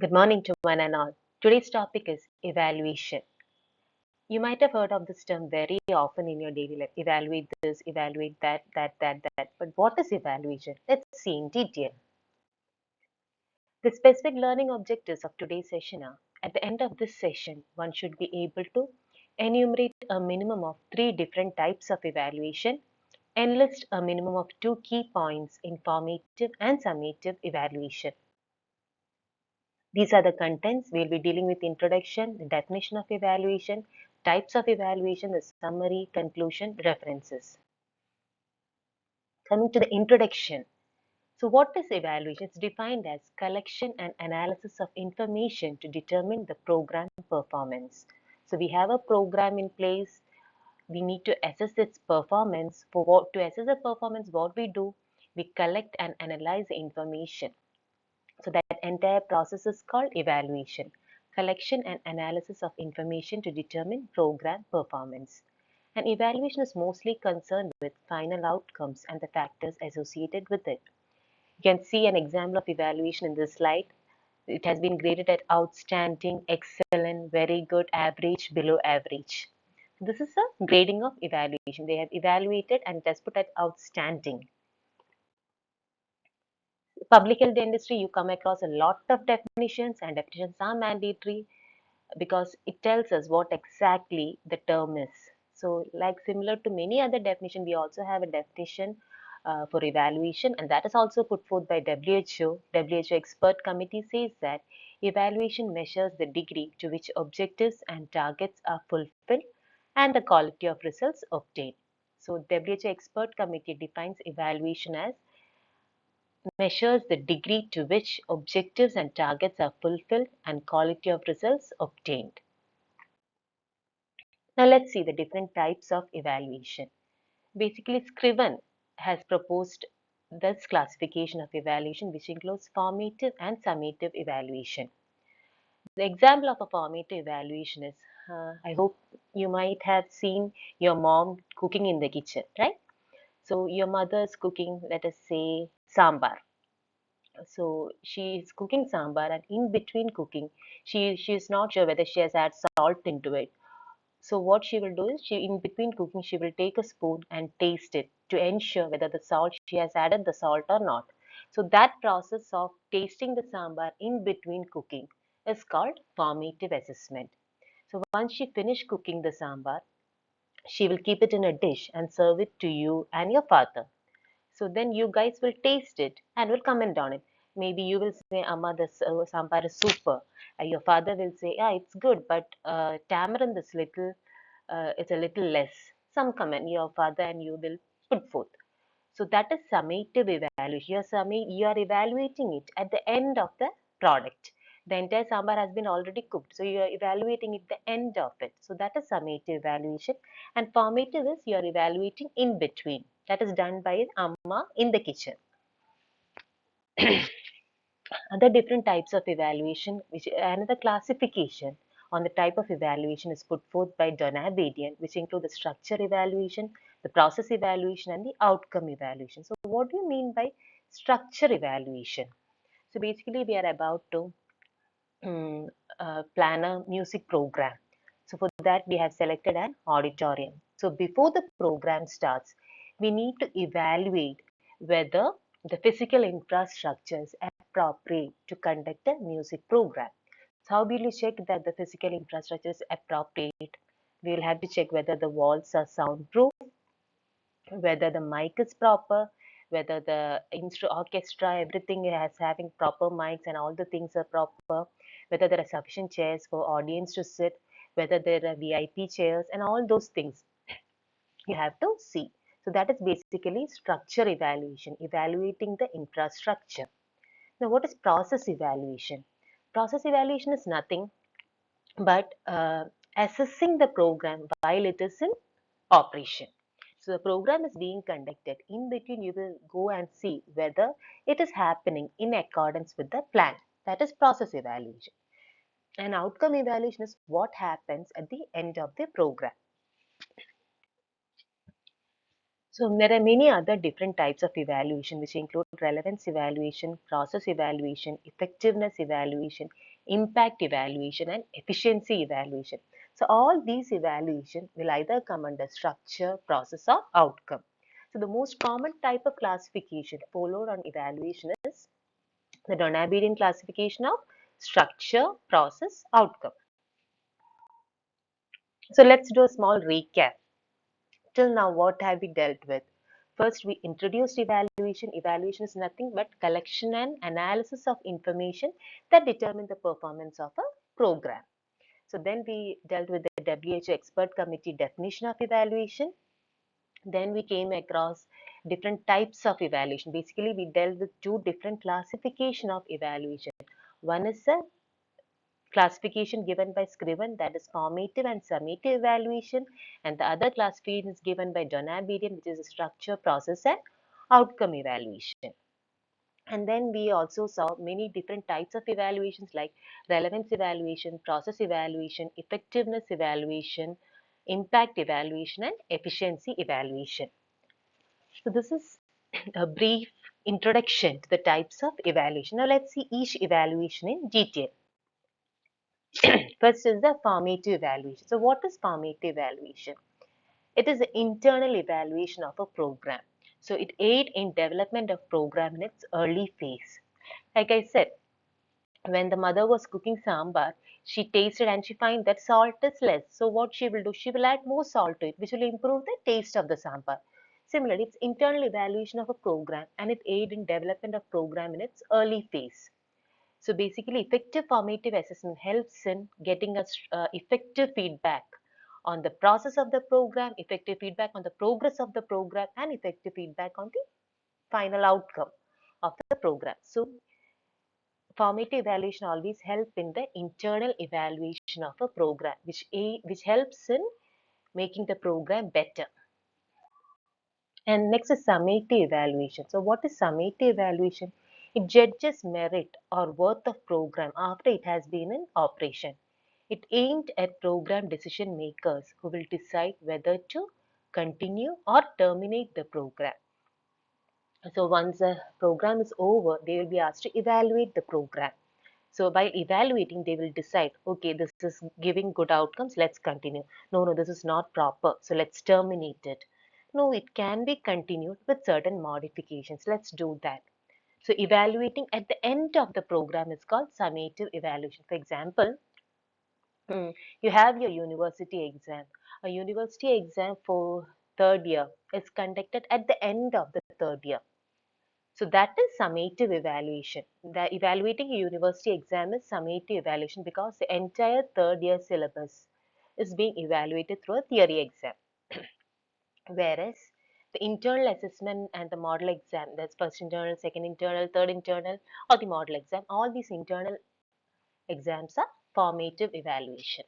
Good morning to one and all. Today's topic is evaluation. You might have heard of this term very often in your daily life. Evaluate this, evaluate that. But what is evaluation? Let's see in detail. The specific learning objectives of today's session are at the end of this session, one should be able to enumerate a minimum of three different types of evaluation, enlist a minimum of two key points in formative and summative evaluation. These are the contents. We'll be dealing with introduction, the definition of evaluation, types of evaluation, the summary, conclusion, references. Coming to the introduction. So what is evaluation? It's defined as collection and analysis of information to determine the program performance. So we have a program in place. We need to assess its performance. To assess the performance, what we do, we collect and analyze the information. So that entire process is called evaluation, collection and analysis of information to determine program performance. And evaluation is mostly concerned with final outcomes and the factors associated with it. You can see an example of evaluation in this slide. It has been graded at outstanding, excellent, very good, average, below average. This is a grading of evaluation. They have evaluated and it has put at outstanding. Public health industry, you come across a lot of definitions, and definitions are mandatory because it tells us what exactly the term is. So like similar to many other definitions, we also have a definition for evaluation, and that is also put forth by WHO. WHO expert committee says that evaluation measures the degree to which objectives and targets are fulfilled and the quality of results obtained. So WHO expert committee defines evaluation as measures the degree to which objectives and targets are fulfilled and quality of results obtained. Now let's see the different types of evaluation. Basically, Scriven has proposed this classification of evaluation, which includes formative and summative evaluation. The example of a formative evaluation is, I hope you might have seen your mom cooking in the kitchen, right? So your mother is cooking, let us say, sambar. So she is cooking sambar, and in between cooking, she is not sure whether she has added salt into it. So what she will do is, she in between cooking, she will take a spoon and taste it to ensure whether the salt she has added the salt or not. So that process of tasting the sambar in between cooking is called formative assessment. So once she finished cooking the sambar, she will keep it in a dish and serve it to you and your father. So then you guys will taste it and will comment on it. Maybe you will say, Amma, this sambar is super. Your father will say, yeah, it's good, but tamarind is little, it's a little less. Some comment, your father and you will put forth. So that is summative evaluation. You are evaluating it at the end of the product. The entire sambar has been already cooked. So you are evaluating it at the end of it. So that is summative evaluation. And formative is you are evaluating in between. That is done by an amma in the kitchen. Other different types of evaluation, which another classification on the type of evaluation is put forth by Donabedian, which include the structure evaluation, the process evaluation, and the outcome evaluation. So what do you mean by structure evaluation? So basically, we are about to um, plan a music program. So for that, we have selected an auditorium. So before the program starts, we need to evaluate whether the physical infrastructure is appropriate to conduct a music program. So how will you check that the physical infrastructure is appropriate? We will have to check whether the walls are soundproof, whether the mic is proper, whether the orchestra, everything has having proper mics and all the things are proper, whether there are sufficient chairs for audience to sit, whether there are VIP chairs, and all those things you have to see. So that is basically structure evaluation, evaluating the infrastructure. Now, what is process evaluation? Process evaluation is nothing but assessing the program while it is in operation. So the program is being conducted. In between, you will go and see whether it is happening in accordance with the plan. That is process evaluation. And outcome evaluation is what happens at the end of the program. So there are many other different types of evaluation which include relevance evaluation, process evaluation, effectiveness evaluation, impact evaluation and efficiency evaluation. So all these evaluation will either come under structure, process or outcome. So the most common type of classification followed on evaluation is the Donabedian classification of structure, process, outcome. So let's do a small recap. Till now, what have we dealt with? First, we introduced evaluation. Evaluation is nothing but collection and analysis of information that determine the performance of a program. So then we dealt with the WHO expert committee definition of evaluation. Then we came across different types of evaluation. Basically, we dealt with two different classification of evaluation. One is a classification given by Scriven, that is formative and summative evaluation, and the other classification is given by Donabedian, which is a structure, process and outcome evaluation. And then we also saw many different types of evaluations like relevance evaluation, process evaluation, effectiveness evaluation, impact evaluation and efficiency evaluation. So this is a brief introduction to the types of evaluation. Now let's see each evaluation in detail. First is the formative evaluation. So what is formative evaluation? It is the internal evaluation of a program. So it aids in development of program in its early phase. Like I said, when the mother was cooking sambar, she tasted and she find that salt is less. So what she will do, she will add more salt to it, which will improve the taste of the sambar. Similarly, it's internal evaluation of a program and it aids in development of program in its early phase. So basically, effective formative assessment helps in getting us effective feedback on the process of the program, effective feedback on the progress of the program, and effective feedback on the final outcome of the program. So formative evaluation always help in the internal evaluation of a program, which helps in making the program better. And next is summative evaluation. So what is summative evaluation? It judges merit or worth of program after it has been in operation. It aimed at program decision makers who will decide whether to continue or terminate the program. So once the program is over, they will be asked to evaluate the program. So by evaluating, they will decide, okay, this is giving good outcomes, let's continue. No, no, this is not proper, so let's terminate it. No, it can be continued with certain modifications. Let's do that. So evaluating at the end of the program is called summative evaluation. For example, you have your university exam. A university exam for third year is conducted at the end of the third year. So that is summative evaluation. The evaluating a university exam is summative evaluation because the entire third year syllabus is being evaluated through a theory exam. Whereas the internal assessment and the model exam, that's first internal, second internal, third internal, or the model exam, all these internal exams are formative evaluation.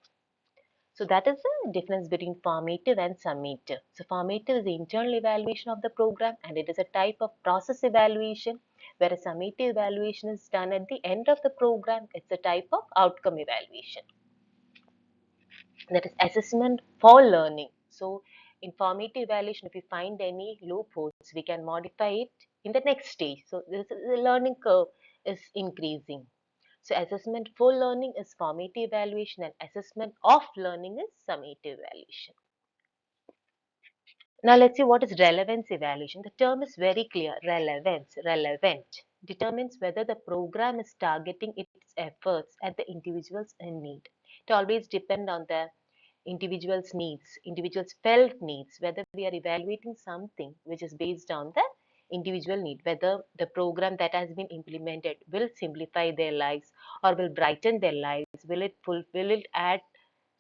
So that is the difference between formative and summative. So formative is the internal evaluation of the program and it is a type of process evaluation, whereas summative evaluation is done at the end of the program. It's a type of outcome evaluation. That is assessment for learning. So in formative evaluation, if we find any loopholes, we can modify it in the next stage. So this is the learning curve is increasing. So assessment for learning is formative evaluation and assessment of learning is summative evaluation. Now let's see what is relevance evaluation. The term is very clear. Relevance, relevant, determines whether the program is targeting its efforts at the individuals in need. It always depends on the individual's needs, individual's felt needs, whether we are evaluating something which is based on the individual need, whether the program that has been implemented will simplify their lives or will brighten their lives, will it add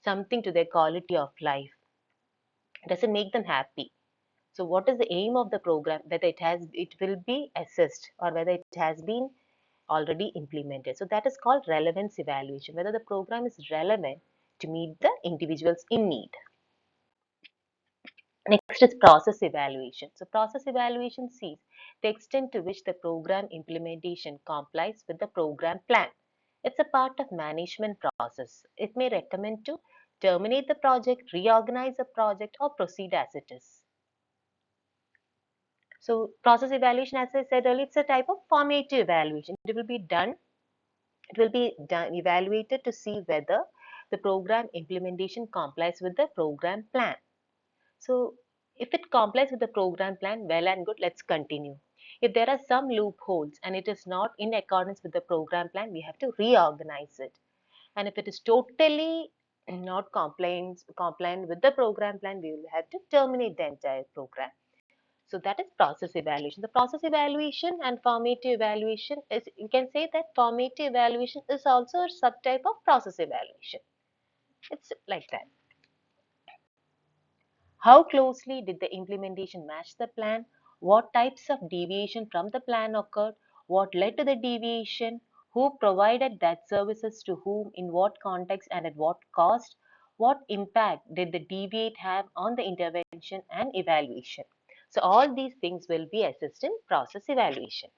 something to their quality of life, does it make them happy. So what is the aim of the program, whether it will be assessed or whether it has been already implemented. So that is called relevance evaluation, whether the program is relevant to meet the individuals in need. Next is process evaluation. So process evaluation sees the extent to which the program implementation complies with the program plan. It's a part of management process. It may recommend to terminate the project, reorganize the project or proceed as it is. So process evaluation, as I said earlier, it's a type of formative evaluation. It will be done, evaluated to see whether the program implementation complies with the program plan. So if it complies with the program plan, well and good, let's continue. If there are some loopholes and it is not in accordance with the program plan, we have to reorganize it. And if it is totally not compliant with the program plan, we will have to terminate the entire program. So that is process evaluation. The process evaluation and formative evaluation is, you can say that formative evaluation is also a subtype of process evaluation. It's like that. How closely did the implementation match the plan? What types of deviation from the plan occurred? What led to the deviation? Who provided that services to whom, in what context, and at what cost? What impact did the deviate have on the intervention and evaluation? So all these things will be assessed in process evaluation.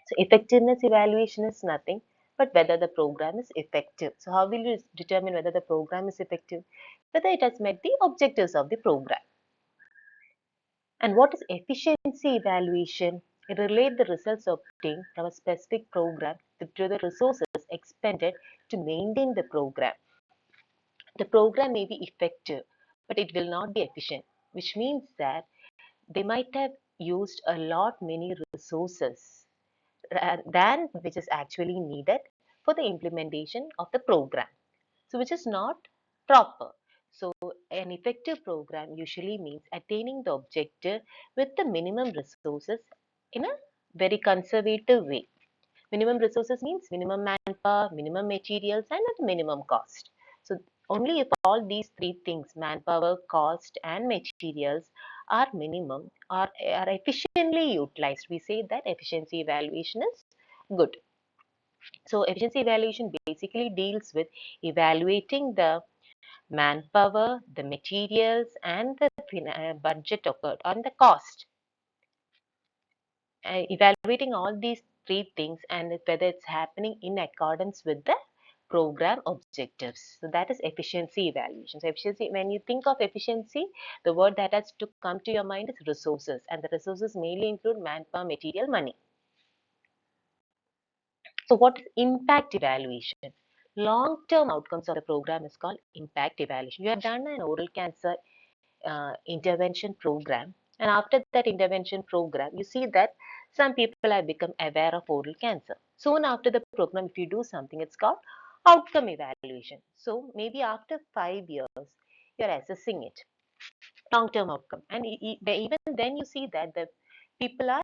So effectiveness evaluation is nothing but whether the program is effective. So how will you determine whether the program is effective? Whether it has met the objectives of the program. And what is efficiency evaluation? It relates the results obtained from a specific program to the resources expended to maintain the program. The program may be effective, but it will not be efficient, which means that they might have used a lot many resources than which is actually needed for the implementation of the program. So which is not proper. So an effective program usually means attaining the objective with the minimum resources in a very conservative way. Minimum resources means minimum manpower, minimum materials, and at minimum cost. So only if all these three things, manpower, cost, and materials, are minimum or are efficiently utilized, we say that efficiency evaluation is good. So efficiency evaluation basically deals with evaluating the manpower, the materials, and the budget occurred on the cost. Evaluating all these three things and whether it's happening in accordance with the program objectives. So that is efficiency evaluation. So efficiency, when you think of efficiency, the word that has to come to your mind is resources, and the resources mainly include manpower, material, money. So what is impact evaluation? Long-term outcomes of the program is called impact evaluation. You have done an oral cancer intervention program, and after that intervention program, you see that some people have become aware of oral cancer. Soon after the program, if you do something, it's called outcome evaluation. So maybe after 5 years, you're assessing it, long-term outcome, and even then you see that the people are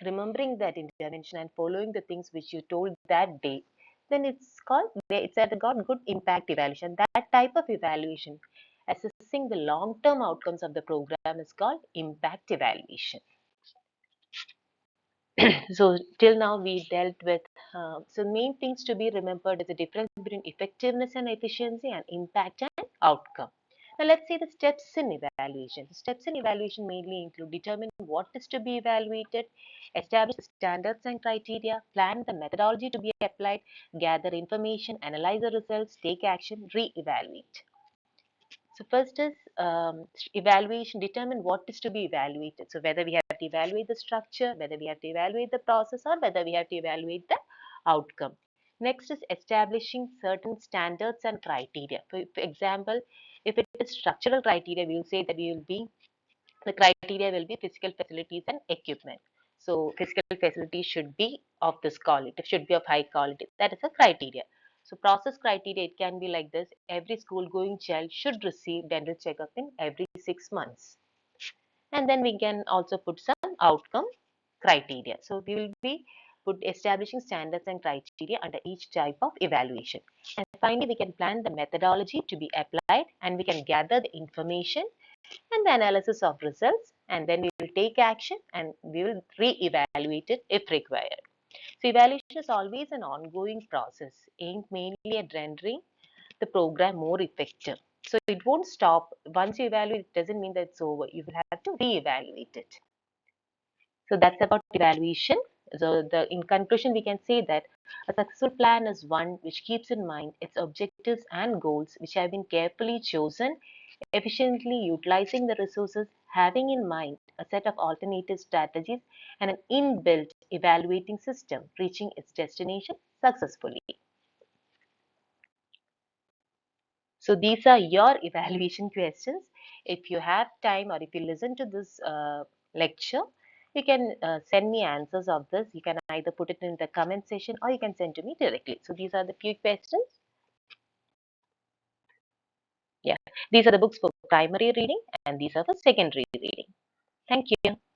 remembering that intervention and following the things which you told that day, then it's at got good impact evaluation. That type of evaluation, assessing the long-term outcomes of the program, is called impact evaluation. So till now we dealt with so main things to be remembered is the difference between effectiveness and efficiency and impact and outcome. Now let's see the steps in evaluation. The steps in evaluation mainly include determine what is to be evaluated, establish the standards and criteria, plan the methodology to be applied, gather information, analyze the results, take action, re-evaluate. So first is evaluation, determine what is to be evaluated. So whether we have to evaluate the structure, whether we have to evaluate the process, or whether we have to evaluate the outcome. Next is establishing certain standards and criteria. For example, if it is structural criteria, we will say that the criteria will be physical facilities and equipment. So physical facilities should be of this quality, it should be of high quality. That is a criteria. So process criteria, it can be like this. Every school going child should receive dental checkup in every 6 months. And then we can also put some outcome criteria. So we will be establishing standards and criteria under each type of evaluation. And finally, we can plan the methodology to be applied, and we can gather the information and the analysis of results, and then we will take action and we will re-evaluate it if required. So evaluation is always an ongoing process aimed mainly at rendering the program more effective. So it won't stop. Once you evaluate, it doesn't mean that it's over. You will have to re-evaluate it. So that's about evaluation. So in conclusion, we can say that a successful plan is one which keeps in mind its objectives and goals which have been carefully chosen, efficiently utilizing the resources, having in mind a set of alternative strategies and an inbuilt evaluating system reaching its destination successfully. So these are your evaluation questions. If you have time or if you listen to this lecture, you can send me answers of this. You can either put it in the comment section or you can send to me directly. So these are the few questions. Yeah, these are the books for primary reading and these are for secondary reading. Thank you.